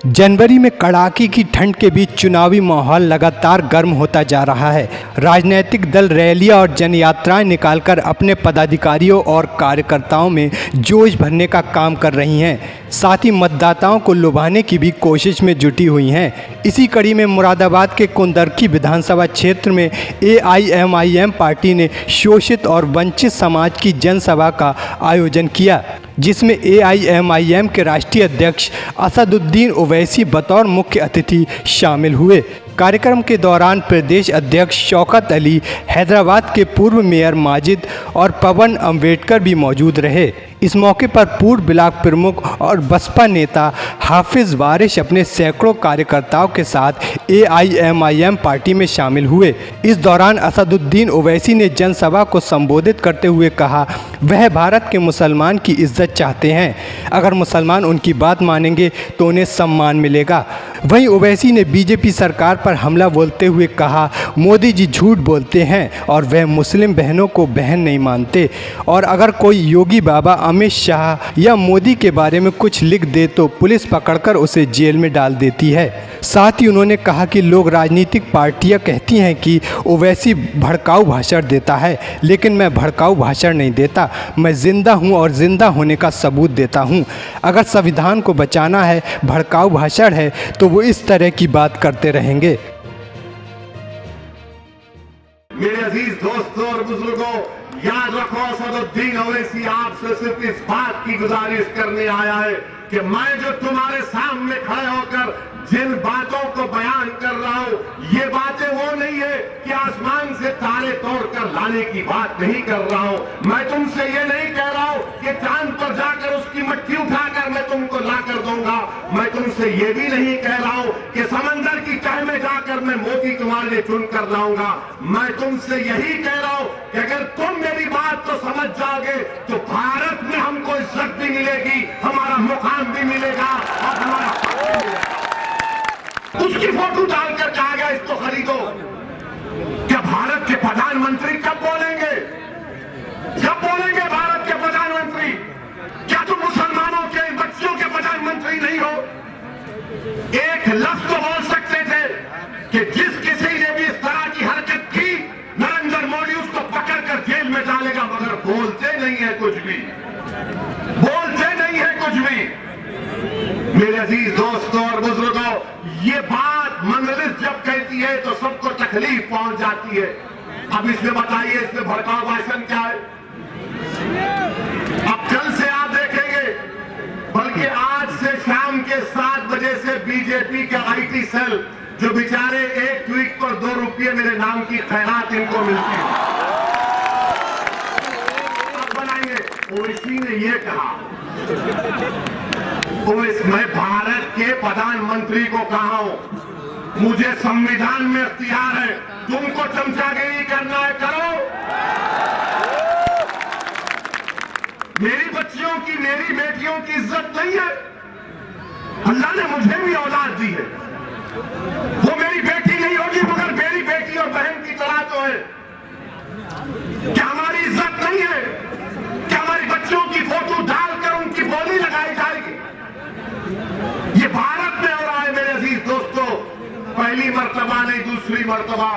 जनवरी में कड़ाके की ठंड के बीच चुनावी माहौल लगातार गर्म होता जा रहा है। राजनीतिक दल रैलियां और जनयात्राएं निकालकर अपने पदाधिकारियों और कार्यकर्ताओं में जोश भरने का काम कर रही हैं, साथ ही मतदाताओं को लुभाने की भी कोशिश में जुटी हुई हैं। इसी कड़ी में मुरादाबाद के कुंदरखी विधानसभा क्षेत्र में AIMIM पार्टी ने शोषित और वंचित समाज की जनसभा का आयोजन किया, जिसमें AIMIM के राष्ट्रीय अध्यक्ष असदुद्दीन ओवैसी बतौर मुख्य अतिथि शामिल हुए। कार्यक्रम के दौरान प्रदेश अध्यक्ष शौकत अली, हैदराबाद के पूर्व मेयर माजिद और पवन अम्बेडकर भी मौजूद रहे। इस मौके पर पूर्व ब्लॉक प्रमुख और बसपा नेता हाफिज वारिश अपने सैकड़ों कार्यकर्ताओं के साथ AIMIM पार्टी में शामिल हुए। इस दौरान असदुद्दीन ओवैसी ने जनसभा को संबोधित करते हुए कहा, वह भारत के मुसलमान की इज्जत चाहते हैं। अगर मुसलमान उनकी बात मानेंगे तो उन्हें सम्मान मिलेगा। वहीं ओवैसी ने बीजेपी सरकार पर हमला बोलते हुए कहा, मोदी जी झूठ बोलते हैं और वह मुस्लिम बहनों को बहन नहीं मानते, और अगर कोई योगी बाबा, अमित शाह या मोदी के बारे में कुछ लिख दे तो पुलिस पकड़कर उसे जेल में डाल देती है। साथ ही उन्होंने कहा कि लोग राजनीतिक पार्टियां कहती हैं कि ओवैसी भड़काऊ भाषण देता है, लेकिन मैं भड़काऊ भाषण नहीं देता। मैं जिंदा हूं और जिंदा होने का सबूत देता हूं। अगर संविधान को बचाना है, भड़काऊ भाषण है, तो वो इस तरह की बात करते रहेंगे। मेरे अजीज दोस्तों और बुजुर्गों, याद रखो, असदुद्दीन ओवैसी आपसे सिर्फ इस बात की गुजारिश करने आया है कि मैं जो तुम्हारे सामने खड़े होकर जिन बातों को बयान कर रहा हूं, ये बातें वो नहीं है कि आसमान से तारे तोड़कर लाने की बात नहीं कर रहा हूं। मैं तुमसे ये नहीं कह रहा हूं कि चांद पर जाकर उसकी मट्टी उठाकर मैं तुमको ला कर दूंगा। मैं तुमसे ये भी नहीं कह रहा हूं कि समंदर की तह में जाकर मैं मोती तुम्हारे लिए चुन कर लाऊंगा। मैं तुमसे यही कह रहा हूं कि अगर तुम मेरी बात तो समझ जाओगे तो भारत में हमको इज्जत भी मिलेगी, हमारा मुकाम भी मिलेगा और हमारा हक भी मिलेगा। उसकी फोटो डालकर कहा गया इसको खरीदो। क्या भारत के प्रधानमंत्री कब बोलेंगे? जब बोलेंगे भारत के प्रधानमंत्री, क्या तुम मुसलमानों के बच्चियों के प्रधानमंत्री नहीं हो? एक लफ्ज तो बोल सकते थे कि जिस किसी ने भी इस तरह की हरकत की, नरेंद्र मोदी उसको पकड़कर जेल में डालेगा, मगर बोलते नहीं है कुछ भी, बोलते नहीं है कुछ भी। मेरे अजीज दोस्तों और बुजुर्गों, ये बात मंजलिस जब कहती है तो सबको तकलीफ पहुंच जाती है। अब इसमें बताइए, इसमें भड़काऊ भाषण क्या है? अब कल से आप देखेंगे, बल्कि आज से शाम के 7 बजे से बीजेपी का IT सेल, जो बेचारे एक ट्वीट पर 2 रुपये मेरे नाम की खैरात इनको मिलती है, अब बनाएंगे। ओवैसी ने यह कहा, मैं भारत के प्रधानमंत्री को कहा हूं, मुझे संविधान में इख्तियार है, तुमको चमचागिरी करना है करो। मेरी बच्चियों की, मेरी बेटियों की इज्जत नहीं है? अल्लाह ने मुझे भी औलाद दी है, वो मेरी बेटी नहीं होगी मगर मेरी बेटी और बहन की तरह तो है। क्या हमारी इज्जत नहीं है? क्या हमारी बच्चियों की फोटो डालकर उनकी बोली लगाई जाएगी? ये भारत में हो रहा है मेरे अजीज दोस्तों, पहली मर्तबा नहीं, दूसरी मर्तबा।